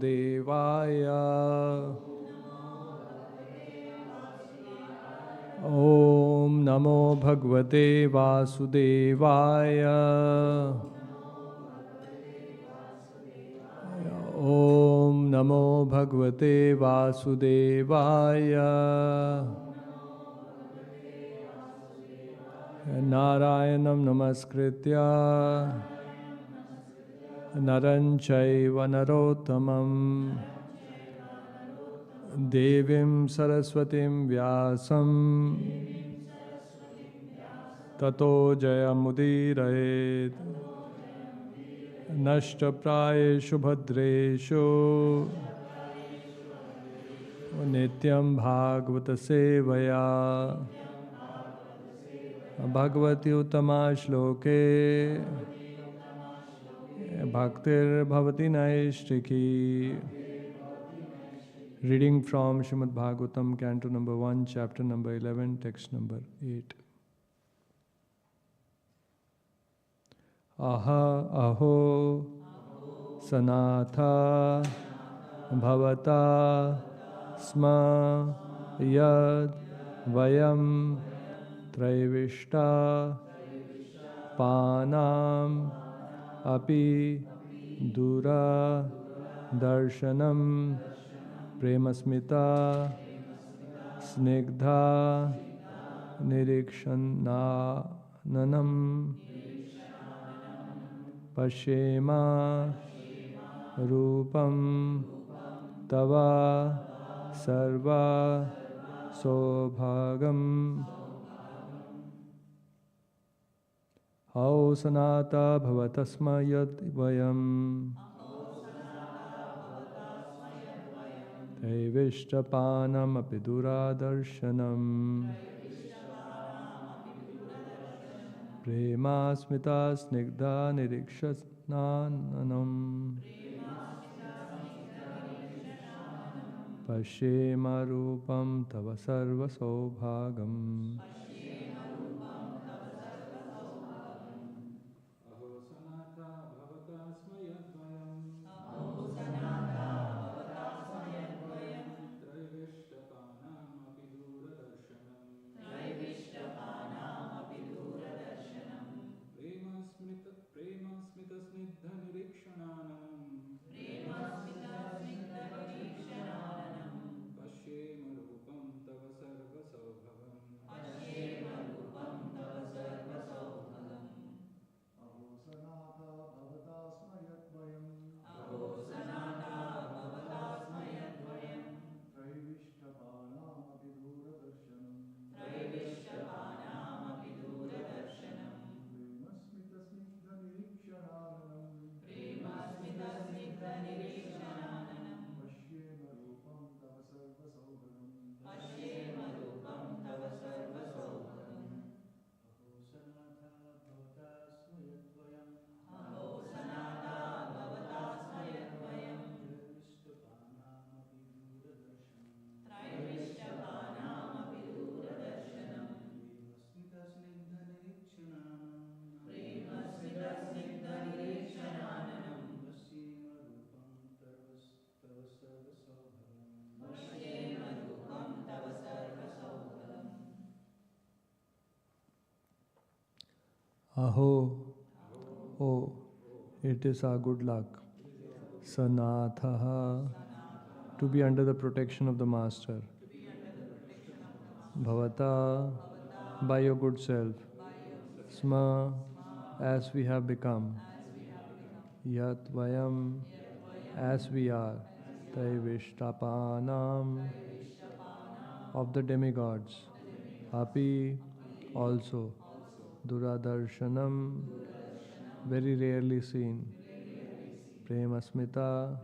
Vasudevaya. Om Namo Bhagavate Vasudevaya. Om Namo Bhagavate Vasudevaya. Narayanam Namaskritya Naran Chaiva Narottamam Devim Saraswatim Vyasam Tato Jayamudirayet Nashtaprayeshu Bhadreshu Nityam Bhagavata Sevaya Bhagavati Uttama Shloke Bhaktir Bhavati Naishtiki. Reading from Srimad Bhagavatam, Canto number 1, chapter number 11, text number 8. Aha aho sanatha bhavata sma yad vayam traivishta panam api dura darshanam premasmita snigdha nirikshananam Pashema Rupam Tava Sarva Sobhagam Hau Sanata Bhavatasma Yad Vayam Taivishtapanam Apidura Darshanam Prema Smita Snigdha Nirikshasnanam Pashema Rupam Tava Sarva Sobhagam Aho Sanata Bhavata Smayadvayam Traivishtapanam Apidura Darshanam Prema Smita Snigdha Nirikshananam Pashyema Rupam Tava Sarva Saubhagam Aho sanata bhavata smayadvayam Traivishtapanam apidura darshanam Premasmita snigdha nirikshananam Pashyema rupam tava sarva saubhagam Aho sanata bhavata smayadvayam Traivishtapanam apidura darshanam Premasmita snigdha nirikshananam Pashyema rupam tava sarva saubhagam Aho, oh, it is our good luck. Sanatha, to be under the protection of the Master. Bhavata, by your good self. Sma, as we have become. Yat vayam, as we are. Taivishtapanam, of the demigods. Api, also. Duradarshanam, very rarely seen. Premasmita,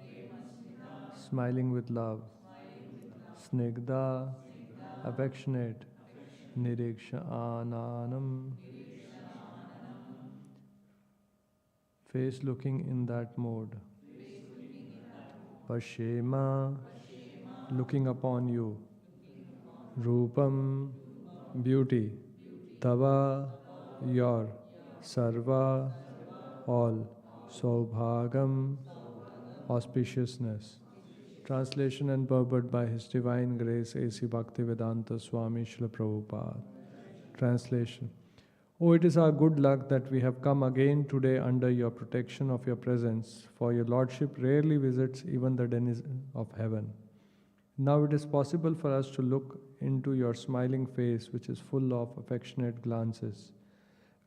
smiling with love. Snigdha, affectionate. Nirikshananam, face looking in that mode. Pashema, looking upon you. Rupam, beauty. Tava, your. Sarva, all. Saubhagam, auspiciousness. Translation and purport by His Divine Grace A.C. Bhaktivedanta Swami Srila Prabhupada. Translation. Oh, it is our good luck that we have come again today under your protection of your presence, for your Lordship rarely visits even the denizens of heaven. Now it is possible for us to look into your smiling face, which is full of affectionate glances.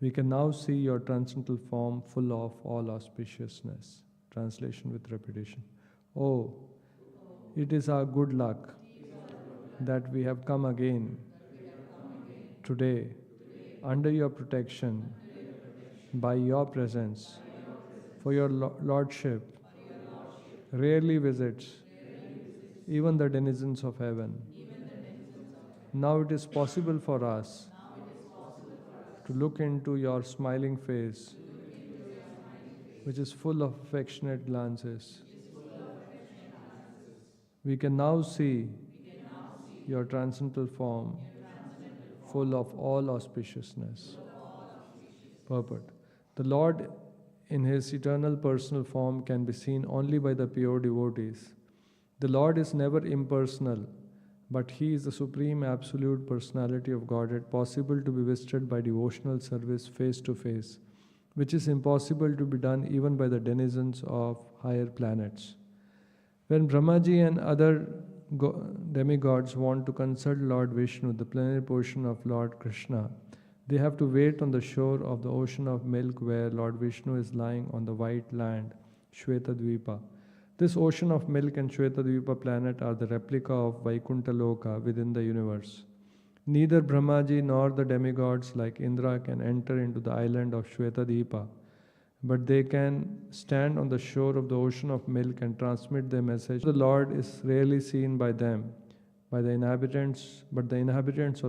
We can now see your transcendental form full of all auspiciousness. Translation with repetition. Oh, it is our good luck that we have come again today under your protection by your presence, for your Lordship rarely visits even the denizens of heaven. Now it is possible for us to look into your smiling face, which is full of affectionate glances. We can now see your transcendental form, full of all auspiciousness. Purport. The Lord in His eternal personal form can be seen only by the pure devotees. The Lord is never impersonal, but He is the supreme absolute personality of Godhead, possible to be visited by devotional service face to face, which is impossible to be done even by the denizens of higher planets. When Brahmaji and other demigods want to consult Lord Vishnu, the plenary portion of Lord Krishna, they have to wait on the shore of the ocean of milk where Lord Vishnu is lying on the white land, Shvetadvipa. This ocean of milk and Shvetadvipa planet are the replica of Vaikuntha Loka within the universe. Neither Brahmaji nor the demigods like Indra can enter into the island of Shvetadvipa, but they can stand on the shore of the ocean of milk and transmit their message. The Lord is rarely seen by them, but the inhabitants of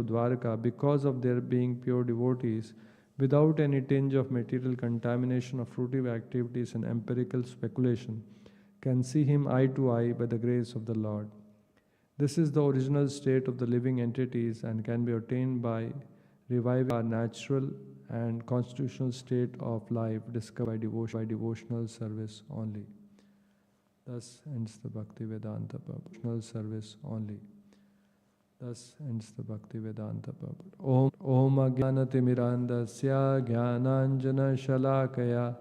Dwarka, because of their being pure devotees, without any tinge of material contamination of fruitive activities and empirical speculation, can see Him eye to eye by the grace of the Lord. This is the original state of the living entities and can be attained by reviving our natural and constitutional state of life discovered by devotional service only. Thus ends the Bhaktivedanta purport. Service only. Thus ends the Bhaktivedanta purport. Om Ajnanatimirandasya Jnananjana Shalakaya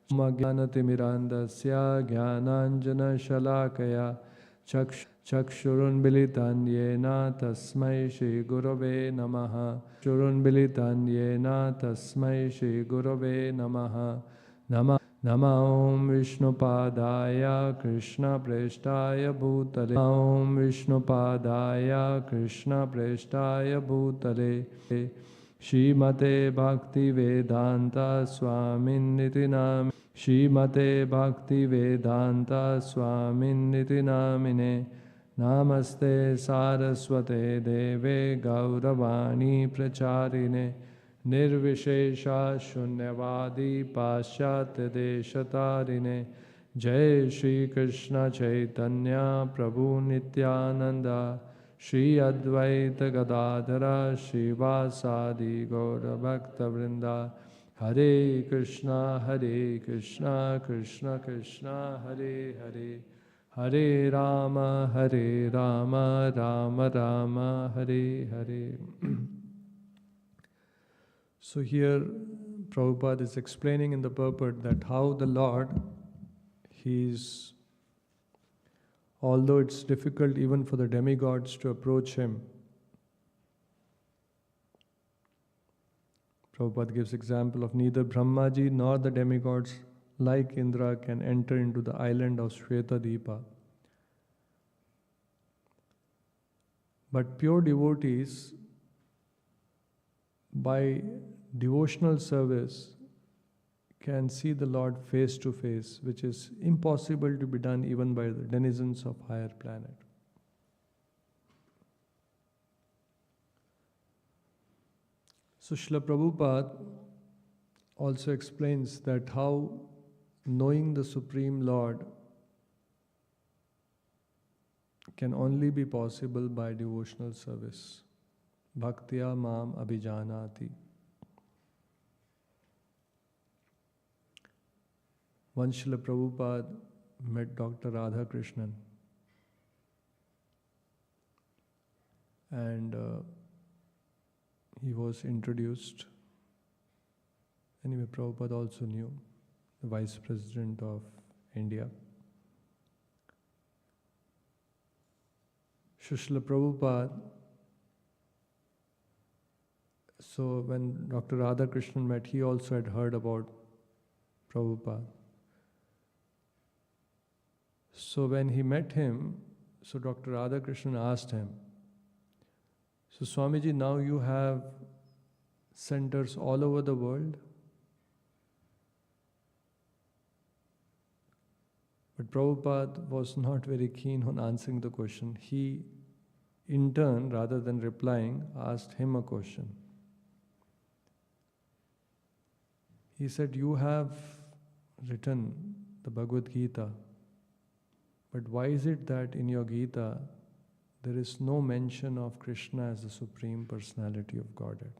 Om Ajnanatimirandasya Jnananjana Shalakaya Chakshurun Bilitanyena Tasmai Shri Gurave Namaha Churun Tasmai Shri Gurave Namaha Nama Om Vishnupadaya Krishna Preshtaya Bhutale Om Vishnupadaya Krishna Preshtaya Bhutale Shrimate Bhakti Vedanta Swamin Nitinam Shrimate Bhakti Vedanta Swamin Nitinamine Namaste Saraswate Deve Gauravani Pracharine Nirvishesha Shunyavadi Paschatya Deshatarine Jai Shri Krishna Chaitanya Prabhu Nityananda Shri Advaita Gadadhara Shri Vasadi Gaura Bhakta Vrinda Hare Krishna Krishna Krishna Hare Hare Hare Rama Rama Rama Hare Hare. So here Prabhupada is explaining in the purport that how the Lord, although it's difficult even for the demigods to approach Him, Prabhupada gives example of neither Brahmaji nor the demigods like Indra can enter into the island of Shvetadvipa. But pure devotees, by devotional service, can see the Lord face to face, which is impossible to be done even by the denizens of higher planet. So Srila Prabhupada also explains that how knowing the Supreme Lord can only be possible by devotional service. Bhaktya Mam Abhijanati. Once Srila Prabhupada met Dr. Radha Krishnan, and he was introduced. Anyway, Prabhupada also knew the Vice President of India. Srila Prabhupada, so when Dr. Radhakrishnan met, he also had heard about Prabhupada. So when he met him, so Dr. Radhakrishnan asked him, so Swamiji, now you have centers all over the world? But Prabhupada was not very keen on answering the question. He, in turn, rather than replying, asked him a question. He said, you have written the Bhagavad Gita, but why is it that in your Gita there is no mention of Krishna as the Supreme Personality of Godhead?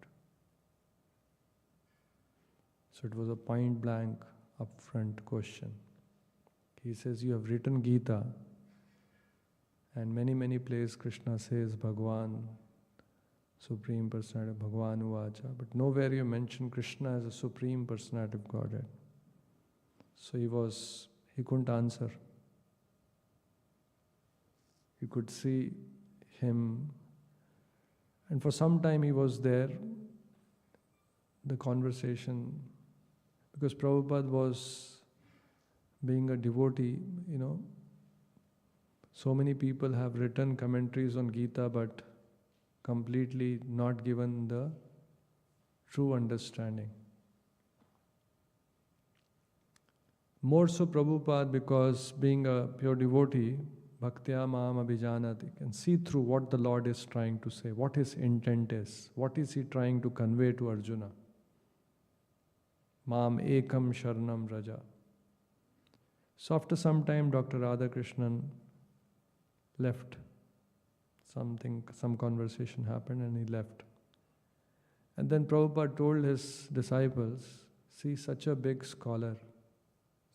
So it was a point blank, upfront question. He says, you have written Gita, and many places Krishna says Bhagwan, Supreme Personality, Bhagwan Uvacha, but nowhere you mention Krishna as a Supreme Personality of Godhead. So he couldn't answer. You could see him, and for some time he was there, the conversation, because Prabhupada was being a devotee, so many people have written commentaries on Gita but completely not given the true understanding. More so Prabhupada, because being a pure devotee, Bhaktya Maam Abhijanati, can see through what the Lord is trying to say, what his intent is, what is he trying to convey to Arjuna. Maam Ekam Sharanam Raja. So after some time, Dr. Radhakrishnan left. Some conversation happened and he left. And then Prabhupada told his disciples, see, such a big scholar,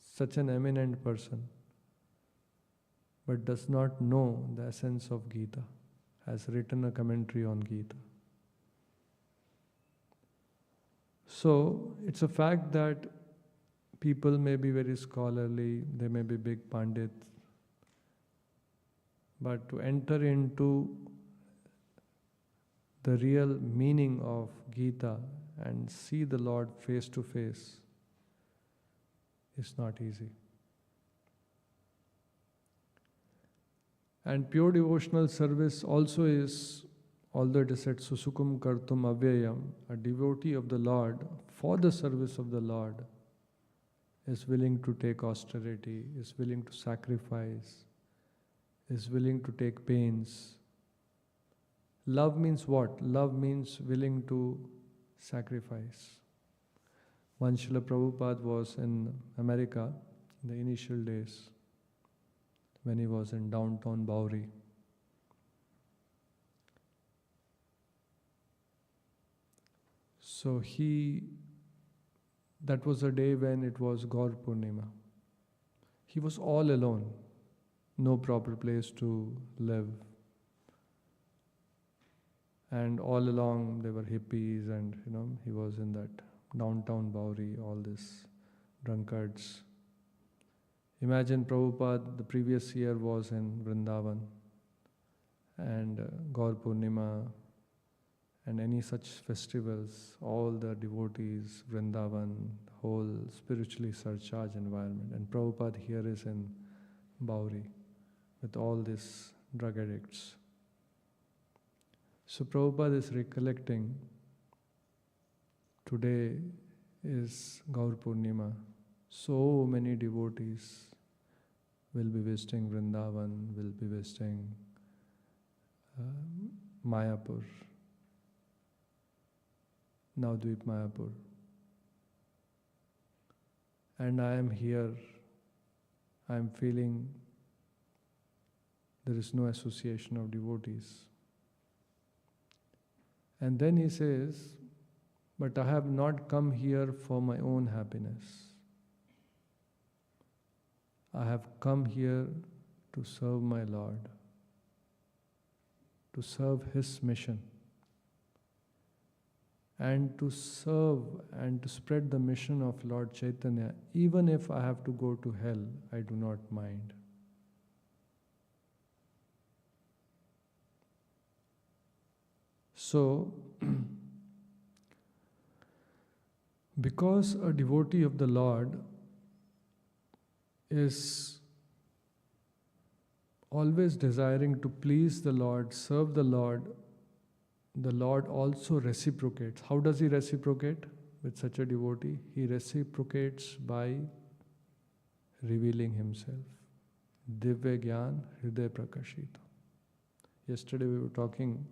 such an eminent person, but does not know the essence of Gita, has written a commentary on Gita. So it's a fact that people may be very scholarly, they may be big pandits, but to enter into the real meaning of Gita and see the Lord face to face is not easy. And pure devotional service also is, although it is said, Susukum Kartum Avyayam, a devotee of the Lord for the service of the Lord is willing to take austerity, is willing to sacrifice, is willing to take pains. Love means what? Love means willing to sacrifice. Once Srila Prabhupada was in America in the initial days, when he was in downtown Bowery. So that was a day when it was Gaur Purnima. He was all alone, no proper place to live. And all along there were hippies and he was in that downtown Bowery, all these drunkards. Imagine Prabhupada the previous year was in Vrindavan and Gaur Purnima and any such festivals, all the devotees, Vrindavan, whole spiritually surcharged environment. And Prabhupada here is in Bowery with all these drug addicts. So Prabhupada is recollecting, today is Gaur Purnima. So many devotees will be visiting Vrindavan, will be visiting Mayapur, Navdvip Mayapur. And I am here, I am feeling there is no association of devotees. And then he says, but I have not come here for my own happiness. I have come here to serve my Lord. to serve his mission and to serve and to spread the mission of Lord Chaitanya, even if I have to go to hell, I do not mind. So, because a devotee of the Lord is always desiring to please the Lord, serve the Lord also reciprocates. How does he reciprocate with such a devotee? He reciprocates by revealing himself. Divya Gyan Hriday Prakashita. Yesterday we were talking,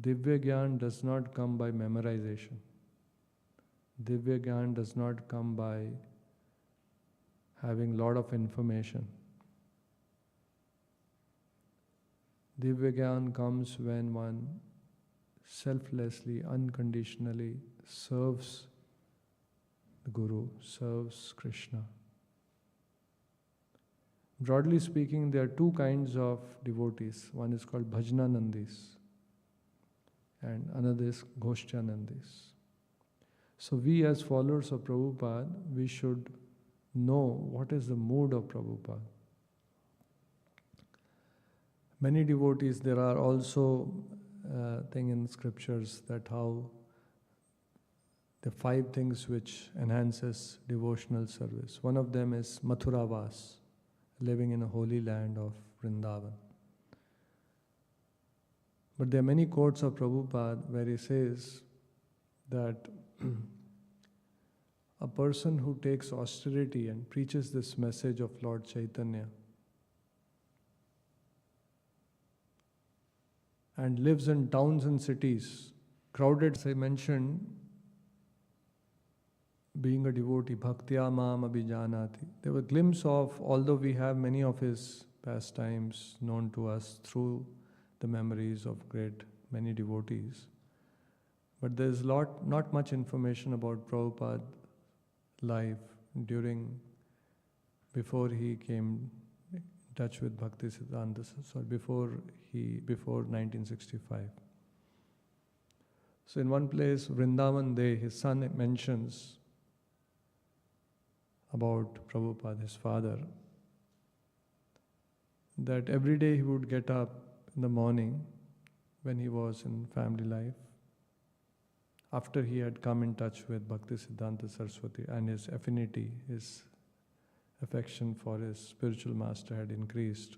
Divya Gyan does not come by memorization. Divya Gyan does not come by having lot of information. Divya Gyan comes when one selflessly, unconditionally serves the Guru, serves Krishna. Broadly speaking, there are two kinds of devotees. One is called Bhajananandis and another is Ghoshchanandis. So we as followers of Prabhupada, we should know what is the mood of Prabhupada. Many devotees, there are also thing in scriptures that how the 5 things which enhances devotional service. One of them is Mathuravas, living in a holy land of Vrindavan. But there are many quotes of Prabhupada where he says that a person who takes austerity and preaches this message of Lord Chaitanya and lives in towns and cities, crowded, as I mentioned, being a devotee, bhaktya mam abhijanati. There were a glimpse of, although we have many of his pastimes known to us through the memories of many devotees, but there is not much information about Prabhupada's life before he came in touch with Bhaktisiddhanta, before 1965. So in one place, Vrindavan Day, his son mentions about Prabhupada, his father, that every day he would get up in the morning when he was in family life, after he had come in touch with Bhaktisiddhanta Saraswati and his affinity, his affection for his spiritual master had increased.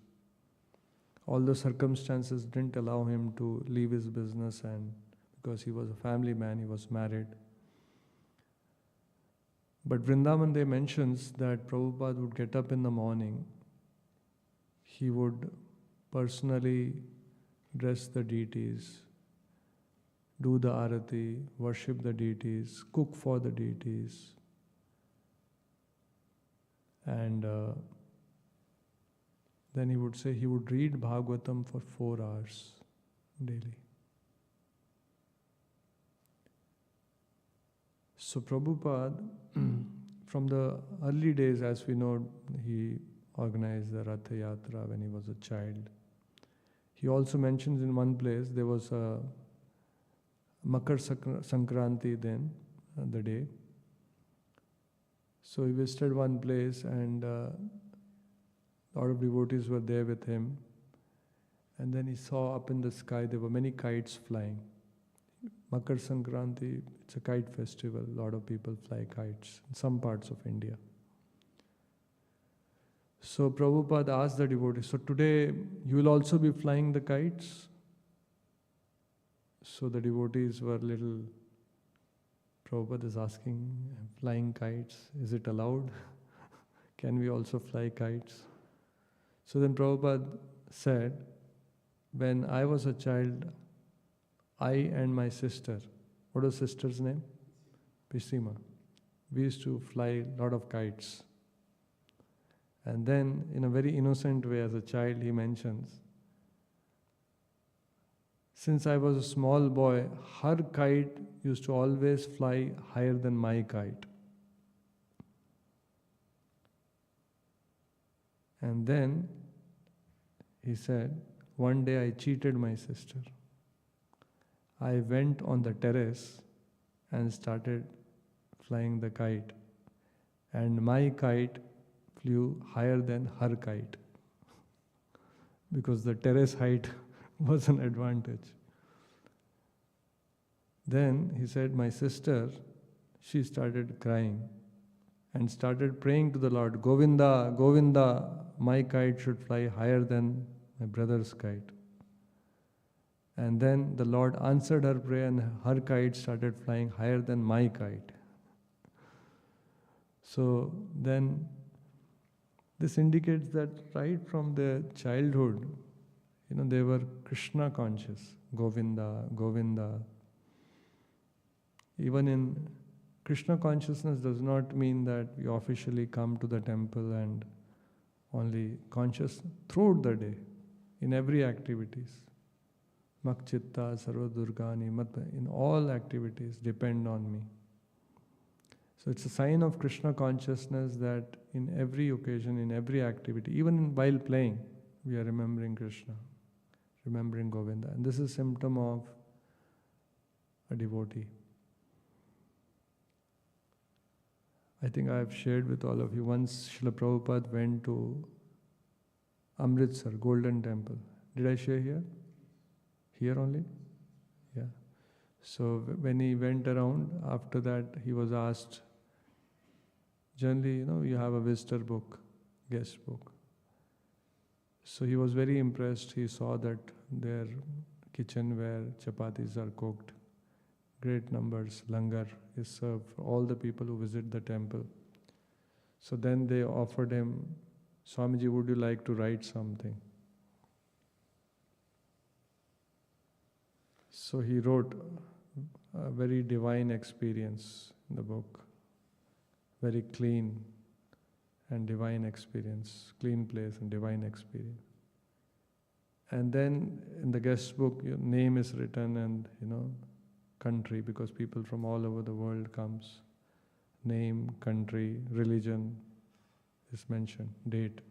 Although circumstances didn't allow him to leave his business, and because he was a family man, he was married. But Vrindavan Day mentions that Prabhupada would get up in the morning, he would personally dress the deities, do the arati, worship the deities, cook for the deities, and then he would say he would read Bhagavatham for 4 hours daily. So Prabhupada, from the early days, as we know, he organized the Ratha Yatra when he was a child. He also mentions in one place there was a Makar Sankranti then, the day. So he visited one place and a lot of devotees were there with him. And then he saw up in the sky there were many kites flying. Makar Sankranti, it's a kite festival. A lot of people fly kites in some parts of India. So Prabhupada asked the devotees, so today you will also be flying the kites? So the devotees were Prabhupada is asking, flying kites, is it allowed? Can we also fly kites? So then Prabhupada said, when I was a child, I and my sister, what was sister's name? Pisima. We used to fly a lot of kites. And then, in a very innocent way, as a child, he mentions, since I was a small boy, her kite used to always fly higher than my kite. And then he said, one day I cheated my sister. I went on the terrace and started flying the kite. And my kite flew higher than her kite because the terrace height was an advantage. Then he said, my sister, she started crying and started praying to the Lord, Govinda, Govinda, my kite should fly higher than my brother's kite. And then the Lord answered her prayer and her kite started flying higher than my kite. So then this indicates that right from their childhood, they were Krishna conscious, Govinda, Govinda. Even in Krishna consciousness does not mean that we officially come to the temple and only conscious throughout the day, in every activities. Makchitta, Sarva Durgani, in all activities depend on me. So it's a sign of Krishna consciousness that in every occasion, in every activity, even while playing, we are remembering Krishna, remembering Govinda. And this is a symptom of a devotee. I think I have shared with all of you, once Srila Prabhupada went to Amritsar, Golden Temple. Did I share here? Here only? Yeah. So when he went around, after that he was asked, generally, you have a visitor book, guest book. So he was very impressed. He saw that their kitchen where chapatis are cooked, great numbers, langar is served for all the people who visit the temple. So then they offered him, Swamiji, would you like to write something? So he wrote a very divine experience in the book, very clean and divine experience, clean place and divine experience. And then in the guest book, your name is written and, country, because people from all over the world comes. Name, country, religion is mentioned, date.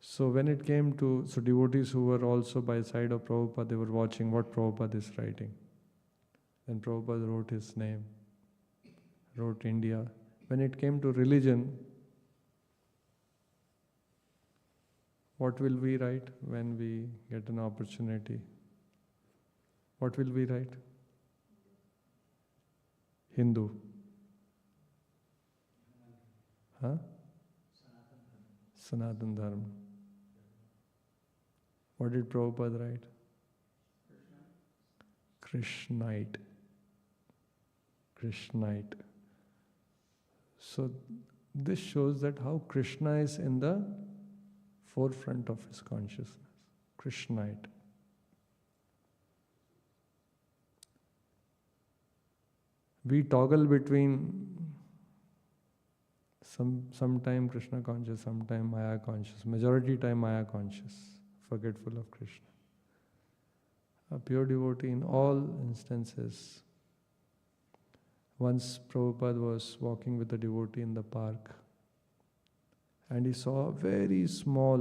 So when it came to, devotees who were also by the side of Prabhupada, they were watching what Prabhupada is writing. Then Prabhupada wrote his name, wrote India. When it came to religion, what will we write when we get an opportunity? What will we write? Hindu. Huh? Sanatan Dharma. What did Prabhupada write? Krishnite. Krishnite. So this shows that how Krishna is in the forefront of his consciousness. Krishnite. We toggle between sometime Krishna conscious, sometime Maya conscious. Majority time Maya conscious, forgetful of Krishna. A pure devotee in all instances. Once Prabhupada was walking with a devotee in the park and he saw a very small,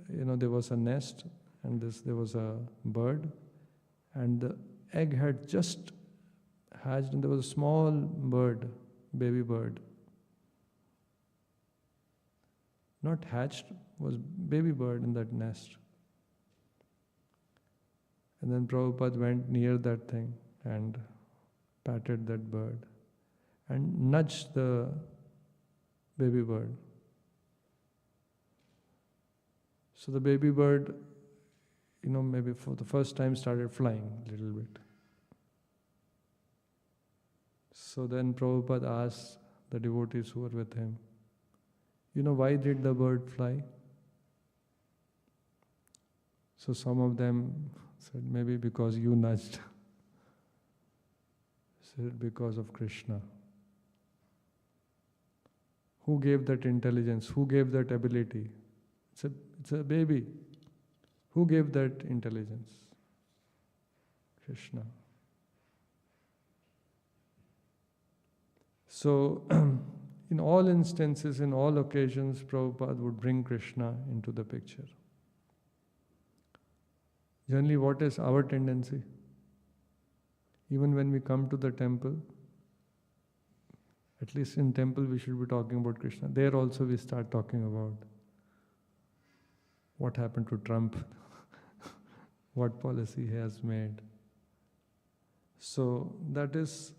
there was a nest and there was a bird and the egg had just hatched and there was a small bird, baby bird. Not hatched, was baby bird in that nest. And then Prabhupada went near that thing and patted that bird and nudged the baby bird. So the baby bird, maybe for the first time started flying a little bit. So then Prabhupada asked the devotees who were with him, why did the bird fly? So some of them said, maybe because you nudged. Said, because of Krishna. Who gave that intelligence? Who gave that ability? It's a baby. Who gave that intelligence? Krishna. So, in all instances, in all occasions, Prabhupada would bring Krishna into the picture. Generally, what is our tendency? Even when we come to the temple, at least in temple we should be talking about Krishna. There also we start talking about what happened to Trump, what policy he has made. So that is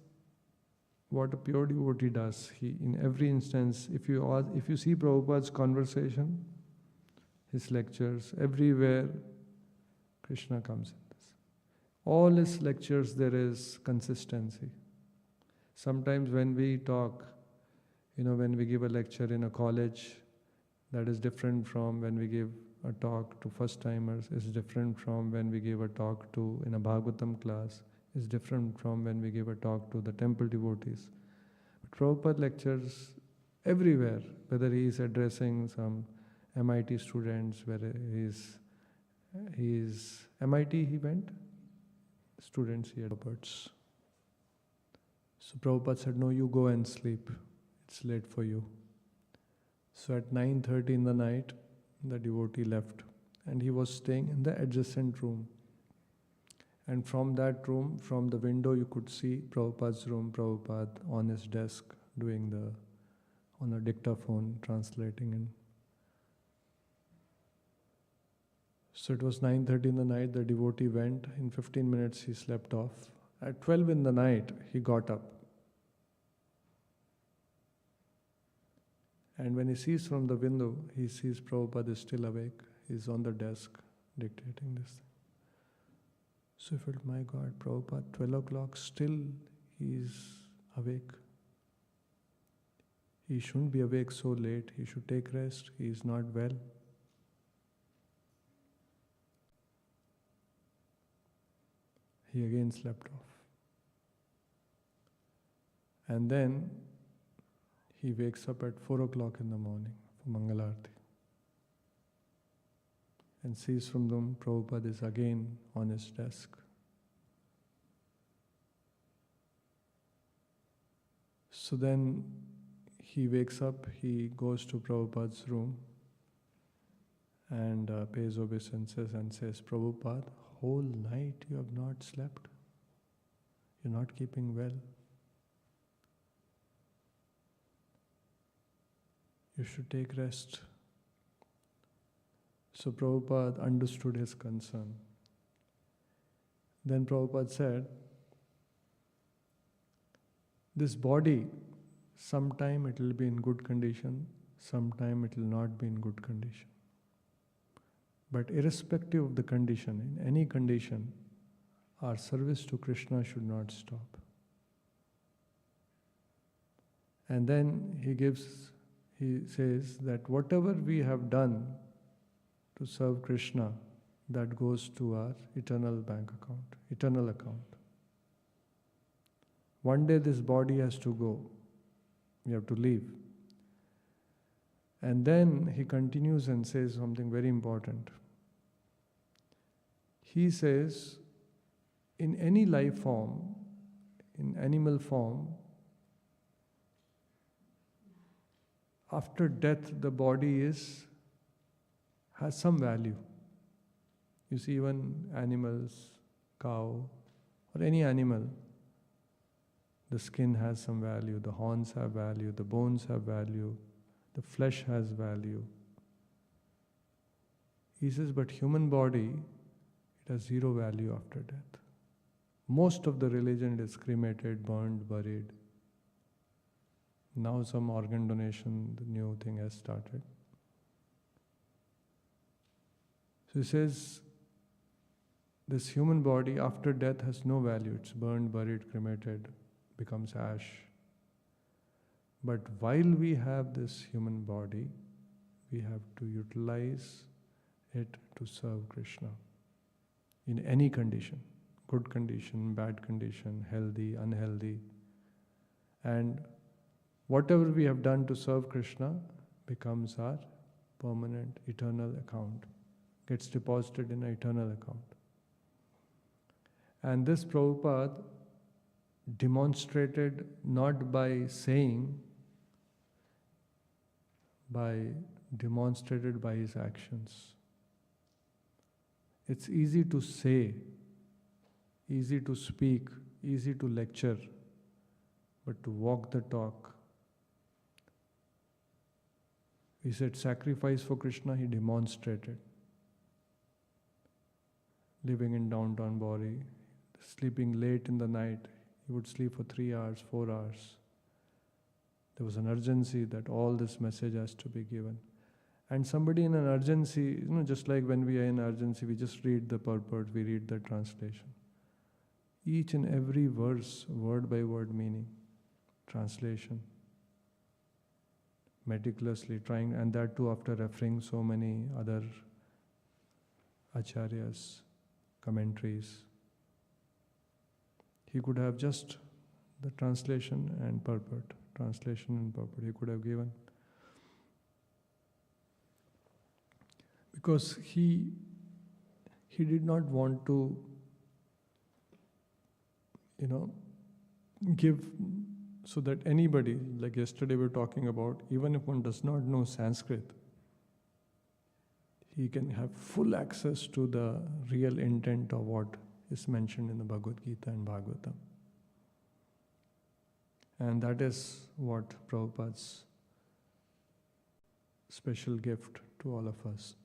what a pure devotee does. He, in every instance, if you see Prabhupada's conversation, his lectures, everywhere Krishna comes in this. All his lectures there is consistency. Sometimes when we talk, when we give a lecture in a college, that is different from when we give a talk to first timers, is different from when we give a talk to in a Bhagavatam class, is different from when we give a talk to the temple devotees. But Prabhupada lectures everywhere, whether he is addressing some MIT students, whether he is MIT he went, students he had Prabhupada's. So Prabhupada said, no, you go and sleep. It's late for you. So at 9:30 in the night, the devotee left. And he was staying in the adjacent room. And from that room, from the window, you could see Prabhupada's room, Prabhupada on his desk, on a dictaphone, translating in. So it was 9:30 in the night, the devotee went. In 15 minutes, he slept off. At 12 in the night, he got up. And when he sees from the window, he sees Prabhupada is still awake. He's on the desk dictating this thing. So he felt, my God, Prabhupada, 12 o'clock, still he's awake. He shouldn't be awake so late. He should take rest. He is not well. He again slept off. And then he wakes up at 4 o'clock in the morning for Mangalarti and sees from them Prabhupada is again on his desk. So then he wakes up, he goes to Prabhupada's room and pays obeisances and says, Prabhupada, whole night you have not slept. You're not keeping well. You should take rest. So Prabhupada understood his concern. Then Prabhupada said, this body, sometime it will be in good condition, sometime it will not be in good condition. But irrespective of the condition, in any condition, our service to Krishna should not stop. And then he says that whatever we have done to serve Krishna, that goes to our eternal bank account, eternal account. One day this body has to go. We have to leave. And then he continues and says something very important. He says, in any life form, in animal form, after death the body has some value. You see, even animals, cow, or any animal, the skin has some value, the horns have value, the bones have value, the flesh has value. He says, but human body, it has zero value after death. Most of the religion is cremated, burned, buried. Now some organ donation, the new thing has started. So he says, this human body after death has no value. It's burned, buried, cremated, becomes ash. But while we have this human body, we have to utilize it to serve Krishna in any condition, good condition, bad condition, healthy, unhealthy. And whatever we have done to serve Krishna becomes our permanent, eternal account, gets deposited in an eternal account. And this Prabhupada demonstrated not by saying, demonstrated by his actions. It's easy to say, easy to speak, easy to lecture, but to walk the talk. He said sacrifice for Krishna, he demonstrated. Living in downtown Bori, sleeping late in the night, he would sleep for 3 hours, 4 hours. There was an urgency that all this message has to be given. And somebody in an urgency, just like when we are in urgency, we just read the purport, we read the translation. Each and every verse, word by word meaning, translation, meticulously trying, and that too after referring so many other acharyas, commentaries. He could have just the translation and purport, he could have given. Because he did not want to, give so that anybody, like yesterday we were talking about, even if one does not know Sanskrit, he can have full access to the real intent of what is mentioned in the Bhagavad Gita and Bhagavatam. And that is what Prabhupada's special gift to all of us.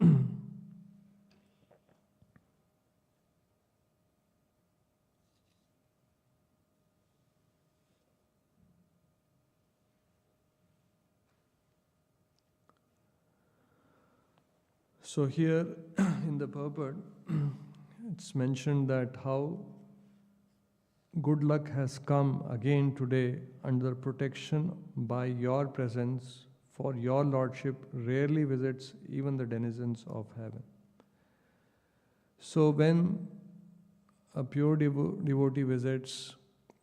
So here in the purport, it's mentioned that how good luck has come again today under protection by your presence, for your lordship rarely visits even the denizens of heaven. So when a pure devotee visits,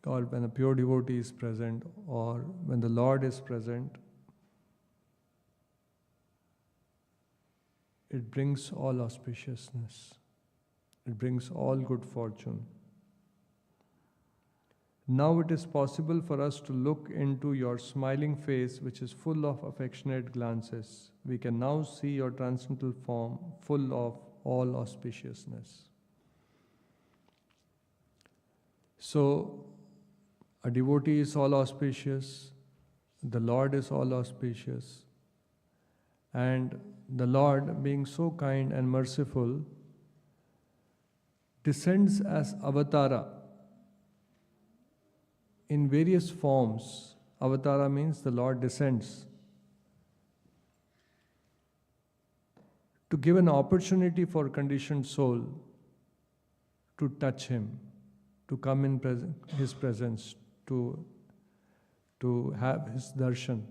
or when a pure devotee is present, or when the Lord is present, it brings all auspiciousness. It brings all good fortune. Now it is possible for us to look into your smiling face, which is full of affectionate glances. We can now see your transcendental form, full of all auspiciousness. So, a devotee is all auspicious, the Lord is all auspicious, and the Lord, being so kind and merciful, descends as avatara in various forms. Avatara means the Lord descends to give an opportunity for conditioned soul to touch Him, to come in His presence, to have His darshan.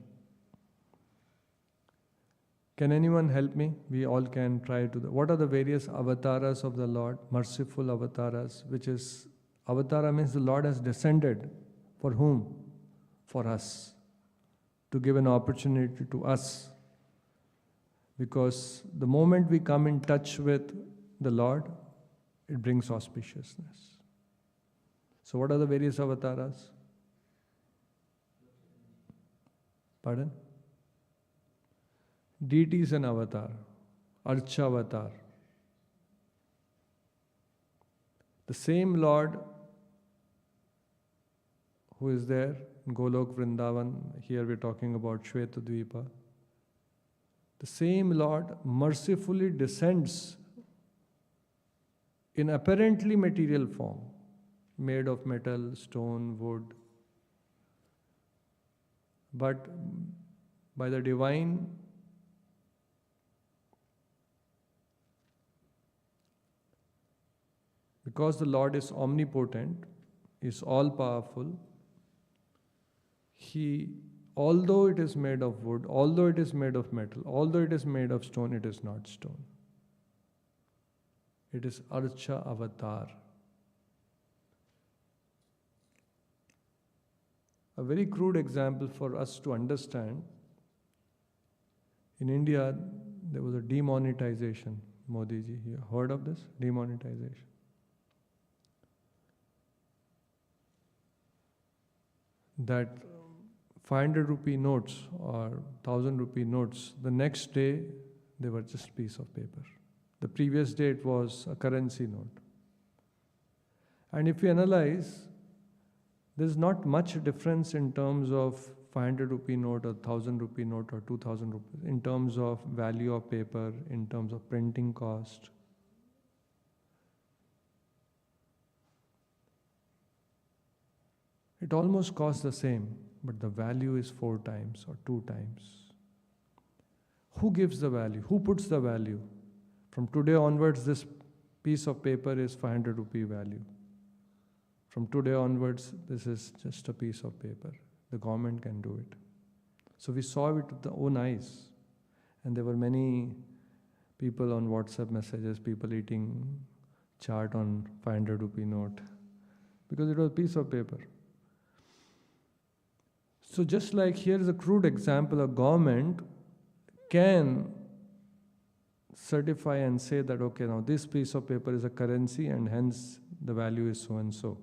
Can anyone help me? We all can try to. What are the various avatars of the Lord? Merciful avatars, which is, avatara means the Lord has descended. For whom? For us. To give an opportunity to us. Because the moment we come in touch with the Lord, it brings auspiciousness. So what are the various avatars? Pardon? Deity is an avatar, Archa avatar. The same Lord who is there in Golok Vrindavan, here we're talking about Shvetadvipa, the same Lord mercifully descends in apparently material form, made of metal, stone, wood, but by the divine because the Lord is omnipotent, is all-powerful, He, although it is made of wood, although it is made of metal, although it is made of stone, it is not stone. It is Archa Avatar. A very crude example for us to understand. In India, there was a demonetization. Modi ji, you heard of this? Demonetization. That 500 rupee notes or 1000 rupee notes, the next day they were just piece of paper. The previous day it was a currency note. And if you analyze, there's not much difference in terms of 500 rupee note or 1000 rupee note or 2000 rupees, in terms of value of paper, in terms of printing cost. It almost costs the same, but the value is 4 times or 2 times. Who gives the value? Who puts the value? From today onwards, this piece of paper is 500 rupee value. From today onwards, this is just a piece of paper. The government can do it. So we saw it with our own eyes. And there were many people on WhatsApp messages, people eating chaat on 500 rupee note, because it was a piece of paper. So just like here is a crude example, a government can certify and say that, okay, now this piece of paper is a currency and hence the value is so and so.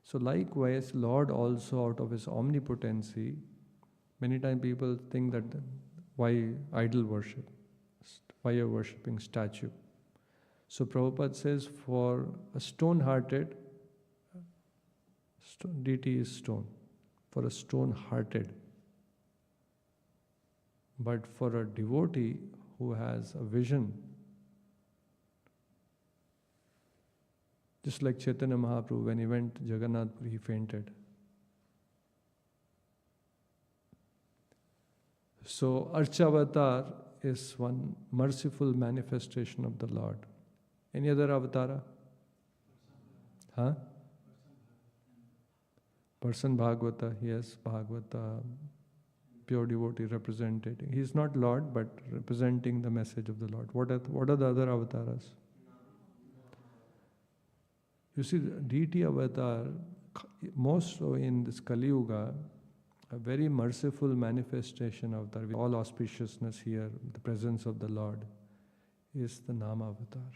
So likewise, Lord also out of His omnipotency, many times people think that why idol worship? Why are you worshipping statue? So Prabhupada says for a stone-hearted, deity is stone. For a stone-hearted. But for a devotee who has a vision, just like Chaitanya Mahaprabhu, when he went to Jagannathpuri, he fainted. So Archavatar is one merciful manifestation of the Lord. Any other avatara? Huh? Person Bhagavata, yes, Bhagavata, pure devotee representing. He is not Lord, but representing the message of the Lord. What are the other avatars? You see, the deity avatar, most so in this Kali Yuga, a very merciful manifestation avatar, with all auspiciousness here, the presence of the Lord, is the Nama avatar.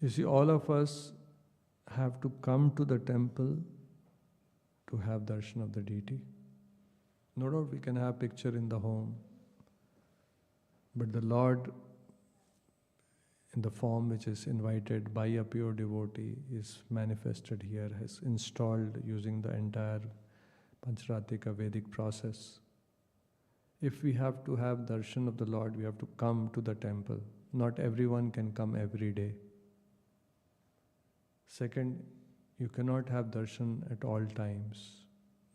You see, all of us have to come to the temple to have darshan of the deity. No doubt we can have picture in the home, but the Lord in the form which is invited by a pure devotee is manifested here, has installed using the entire Pancharatika Vedic process. If we have to have darshan of the Lord, we have to come to the temple. Not everyone can come every day. Second, you cannot have darshan at all times.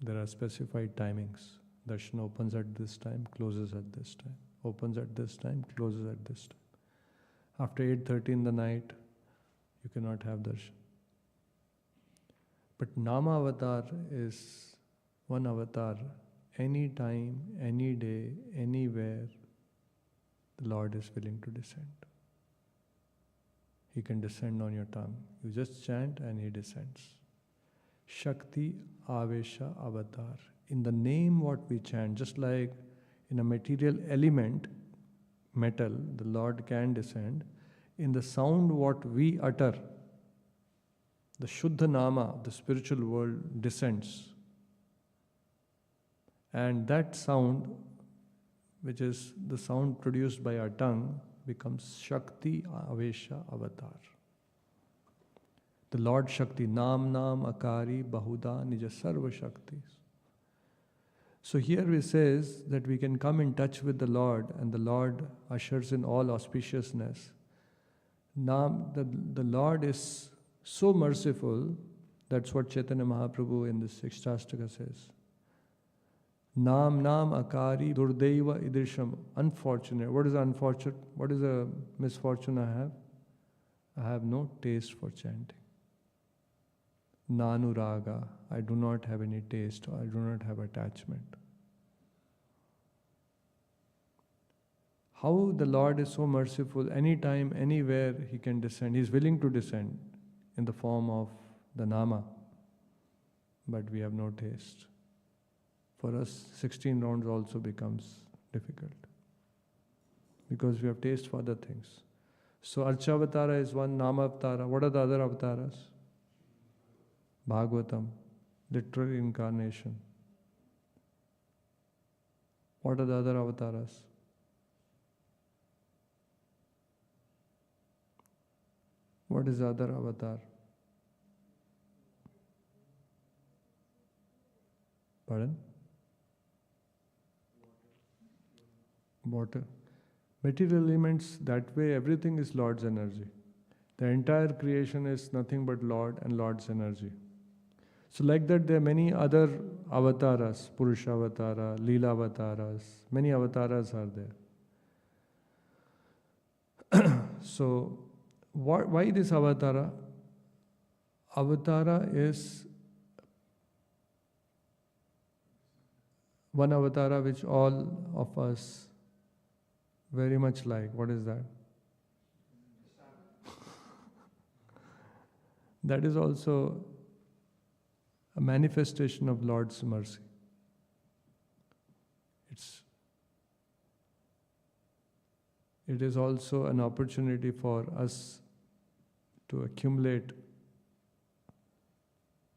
There are specified timings. Darshan opens at this time, closes at this time. Opens at this time, closes at this time. After 8:30 in the night, you cannot have darshan. But Nama avatar is one avatar. Any time, any day, anywhere, the Lord is willing to descend. He can descend on your tongue. You just chant and He descends. Shakti Avesha Avatar. In the name what we chant, just like in a material element, metal, the Lord can descend. In the sound what we utter, the Shuddha Nama, the spiritual world, descends. And that sound, which is the sound produced by our tongue, becomes Shakti Avesha Avatar. The Lord Shakti, Nam Nam Akari Bahuda Nija Sarva Shaktis. So here it says that we can come in touch with the Lord, and the Lord ushers in all auspiciousness. The Lord is so merciful, that's what Chaitanya Mahaprabhu in the Sixthastaka says. Nam Nam Akari Durdeva Idrisham. Unfortunate. What is unfortunate? What is a misfortune I have? I have no taste for chanting. Nanuraga. I do not have any taste. I do not have attachment. How the Lord is so merciful. Anytime, anywhere He can descend. He is willing to descend in the form of the Nama. But we have no taste. For us, 16 rounds also becomes difficult because we have taste for other things. So Archavatara is one, Namavatara. What are the other avatars? Bhagavatam, literal incarnation. What are the other avatars? What is the other avatar? Pardon? Water. Material elements, that way everything is Lord's energy. The entire creation is nothing but Lord and Lord's energy. So like that there are many other avatars, Purusha avatara, Leela avatars, many avatars are there. So why this avatara? Avatara is one avatara which all of us very much like. What is that? That is also a manifestation of Lord's mercy. It is also an opportunity for us to accumulate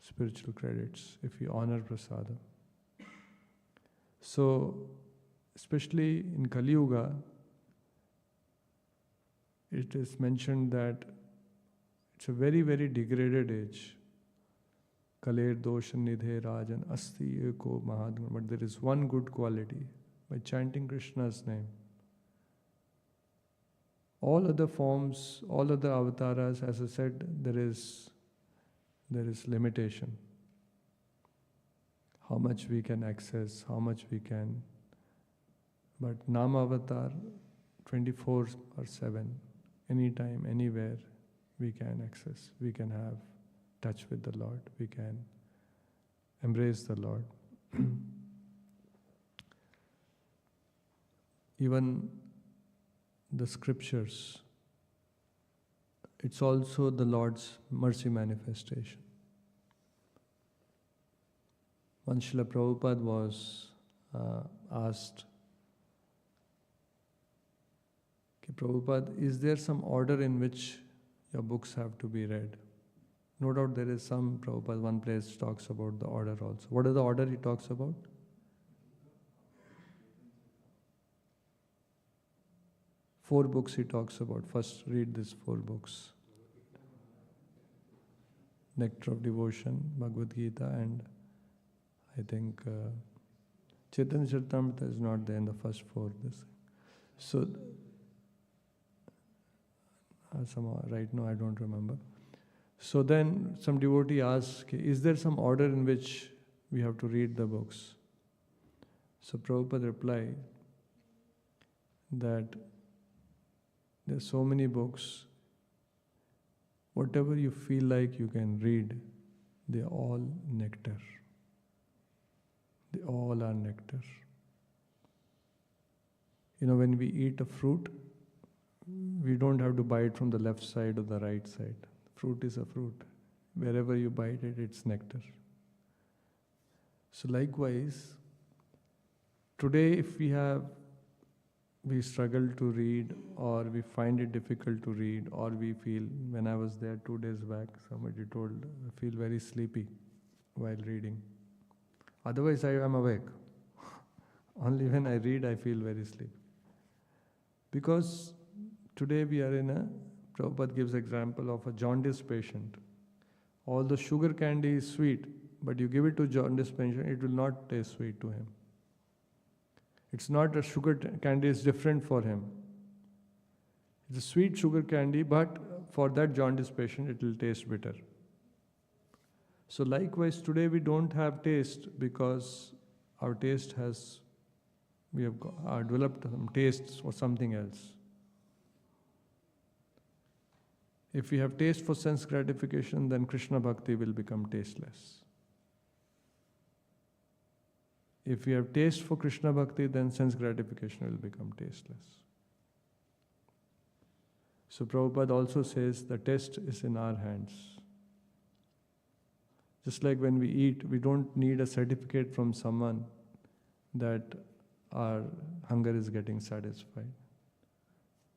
spiritual credits if we honor prasadam. So, especially in Kali Yuga, it is mentioned that it's a very, very degraded age. Kaler dosha nidhe rajan asti eko mahadguna. But there is one good quality by chanting Krishna's name. All other forms, all other avatars, as I said, there is limitation. How much we can access, how much we can. But Nama avatar, 24/7, anytime, anywhere, we can access, we can have touch with the Lord, we can embrace the Lord. Even the scriptures, it's also the Lord's mercy manifestation. Once Srila Prabhupada was asked, okay, Prabhupada, is there some order in which your books have to be read? No doubt there is some. Prabhupada, one place talks about the order also. What is the order he talks about? Four books he talks about. First read these 4 books. Nectar of Devotion, Bhagavad Gita, and I think Chaitanya Charitamrita is not there in the first 4. So, somehow, right now I don't remember. So then some devotee asks, okay, is there some order in which we have to read the books? So Prabhupada replied that there are so many books, whatever you feel like you can read, they are all nectar. They all are nectar. You know, when we eat a fruit, we don't have to bite from the left side or the right side. Fruit is a fruit. Wherever you bite it, it's nectar. So likewise, today if we struggle to read, or we find it difficult to read, or we feel, when I was there 2 days back, somebody told, I feel very sleepy while reading. Otherwise I am awake. Only when I read I feel very sleepy. Because today we are Prabhupada gives example of a jaundice patient. All the sugar candy is sweet, but you give it to jaundice patient, it will not taste sweet to him. It's not a sugar candy is different for him. It's a sweet sugar candy, but for that jaundice patient, it will taste bitter. So likewise, today we don't have taste because our taste we have developed some tastes for something else. If we have taste for sense gratification, then Krishna Bhakti will become tasteless. If we have taste for Krishna Bhakti, then sense gratification will become tasteless. So Prabhupada also says the taste is in our hands. Just like when we eat, we don't need a certificate from someone that our hunger is getting satisfied.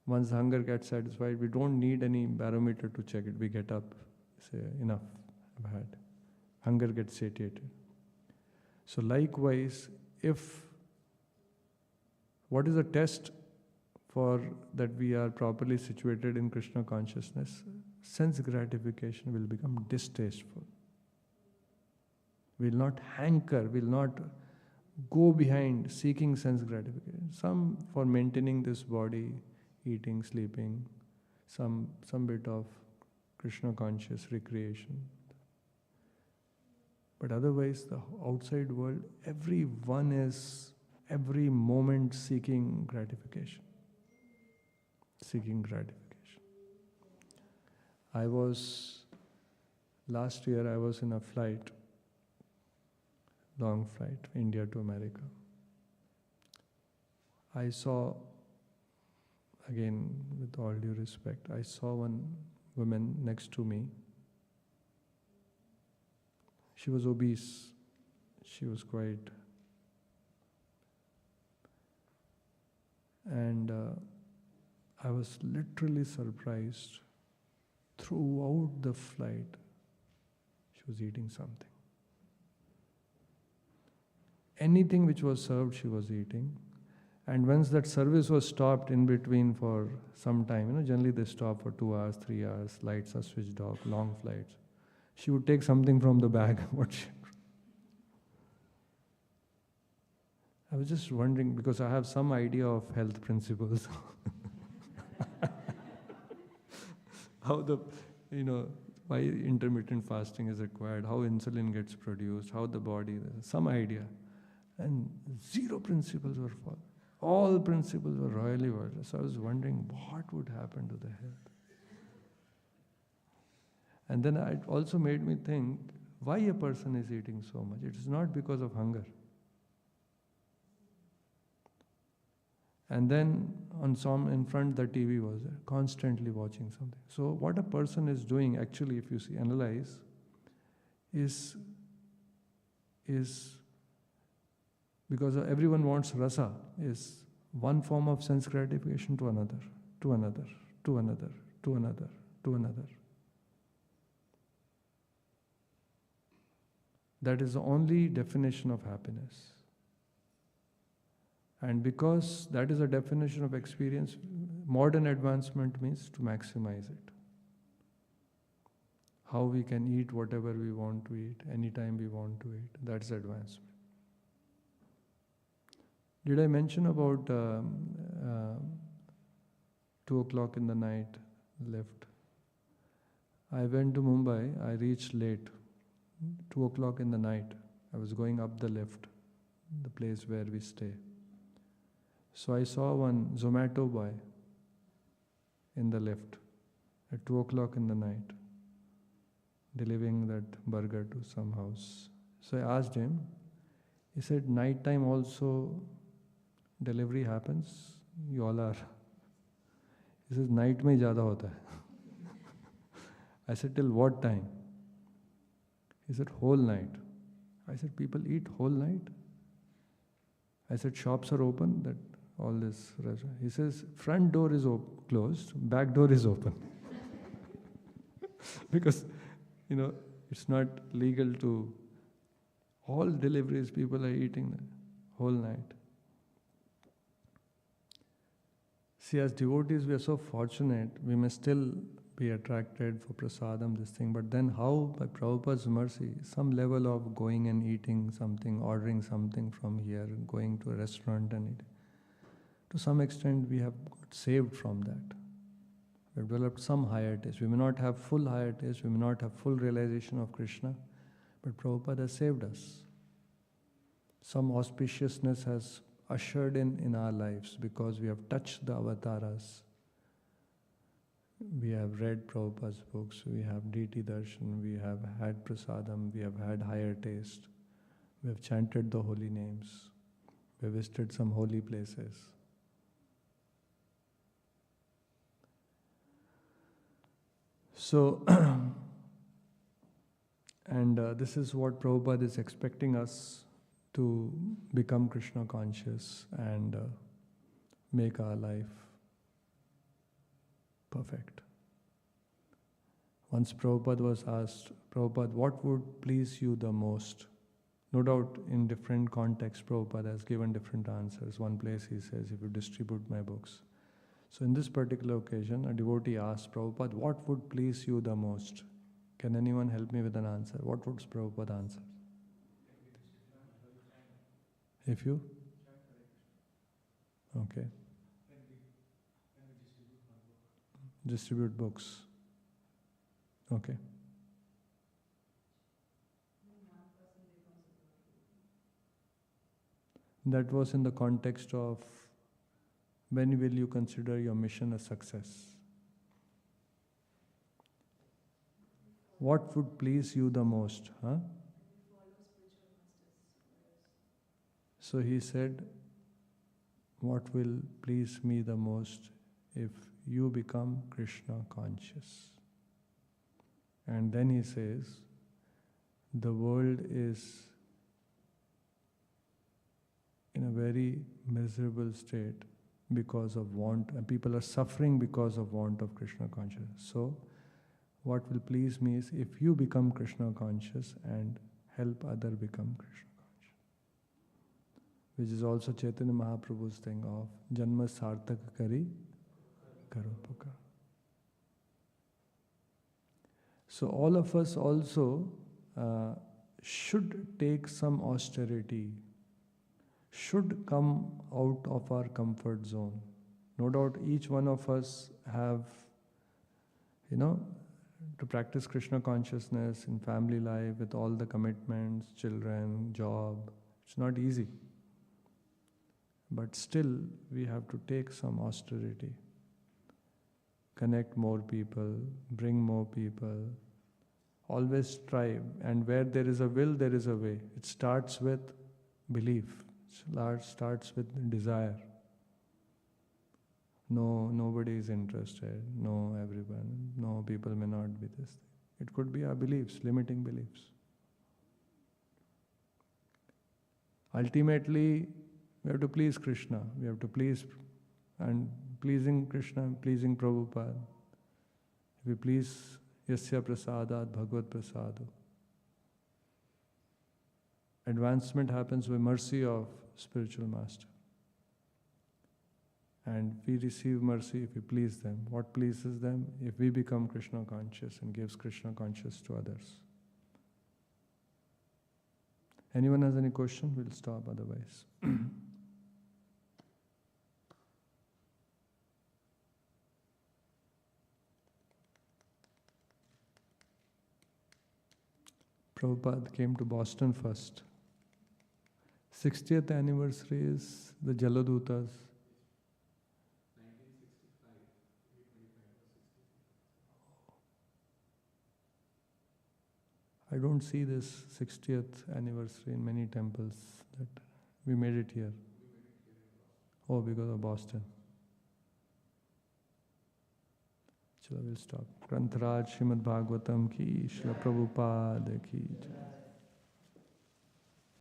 Once the hunger gets satisfied, we don't need any barometer to check it. We get up, say, enough, I've had. Hunger gets satiated. So likewise, what is the test for that we are properly situated in Krishna consciousness? sense gratification will become distasteful. Will not hanker, will not go behind seeking sense gratification. Some for maintaining this body, eating, sleeping, some bit of Krishna conscious recreation. But otherwise, the outside world, everyone is every moment seeking gratification. Seeking gratification. Last year I was in a flight, long flight, India to America. I saw, again with all due respect, I saw one woman next to me. She was obese. She was quite... And I was literally surprised. Throughout the flight, she was eating something. Anything which was served, she was eating. And once that service was stopped in between for some time, generally they stop for 2 hours, 3 hours, lights are switched off, long flights. She would take something from the bag. I was just wondering, because I have some idea of health principles. How why intermittent fasting is required, how insulin gets produced, how the body, some idea. And zero principles were followed. All principles were royally violated. So I was wondering what would happen to the health. And then it also made me think why a person is eating so much. It is not because of hunger. And then in front the TV was there, constantly watching something. So what a person is doing actually, if you analyze, is because everyone wants rasa, is one form of sense gratification to another, to another, to another, to another, to another. That is the only definition of happiness. And because that is a definition of experience, modern advancement means to maximize it. How we can eat whatever we want to eat, anytime we want to eat, that's advancement. Did I mention about 2 o'clock in the night lift? I went to Mumbai, I reached late, 2 o'clock in the night. I was going up the lift, the place where we stay. So I saw one Zomato boy in the lift at 2 o'clock in the night, delivering that burger to some house. So I asked him, he said, night time also delivery happens? You all are. He says, night mein zyada hota hai. I said, till what time? He said, whole night. I said, people eat whole night? I said, shops are open, that all this restaurant. He says, front door is closed, back door is open. Because, it's not legal to, all deliveries, people are eating the whole night. See, as devotees, we are so fortunate, we may still be attracted for prasadam, this thing, but then how, by Prabhupada's mercy, some level of going and eating something, ordering something from here, going to a restaurant and eating. To some extent, we have got saved from that. We have developed some higher taste. We may not have full higher taste, we may not have full realization of Krishna, but Prabhupada has saved us. Some auspiciousness has ushered in our lives because we have touched the avatars. We have read Prabhupada's books, we have deity darshan, we have had prasadam, we have had higher taste, we have chanted the holy names, we have visited some holy places. So, and this is what Prabhupada is expecting us to become Krishna conscious and make our life perfect. Once Prabhupada was asked, Prabhupada, what would please you the most? No doubt in different contexts, Prabhupada has given different answers. One place he says, if you distribute my books. So in this particular occasion, a devotee asked Prabhupada, what would please you the most? Can anyone help me with an answer? What would Prabhupada answer? If you? Okay. Distribute books. Okay. That was in the context of when will you consider your mission a success? What would please you the most? Huh? So he said, what will please me the most if you become Krishna conscious? And then he says, the world is in a very miserable state because of want, and people are suffering because of want of Krishna consciousness. So, what will please me is if you become Krishna conscious and help other become Krishna conscious. Which is also Chaitanya Mahaprabhu's thing of Janma Sarthak Kari Karo Pukar. So all of us also should take some austerity, should come out of our comfort zone. No doubt each one of us have, to practice Krishna consciousness in family life with all the commitments, children, job. It's not easy. But still, we have to take some austerity. Connect more people, bring more people. Always strive. And where there is a will, there is a way. It starts with belief. It starts with desire. No, nobody is interested. No, everyone. No, people may not be this. It could be our beliefs, limiting beliefs. Ultimately, we have to please Krishna. We have to please, and pleasing Krishna, pleasing Prabhupada. If we please Yasya Prasadat Bhagavad Prasado. Advancement happens by mercy of spiritual master. And we receive mercy if we please them. What pleases them? If we become Krishna conscious and gives Krishna conscious to others. Anyone has any question? We'll stop otherwise. Prabhupada came to Boston first. 60th anniversary is the Jaladutas. 1965. I don't see this 60th anniversary in many temples that we made it here. Oh, because of Boston. Chalo, we'll stop. Grantaraj Srimad Bhagavatam ki, Srila Prabhupada ki.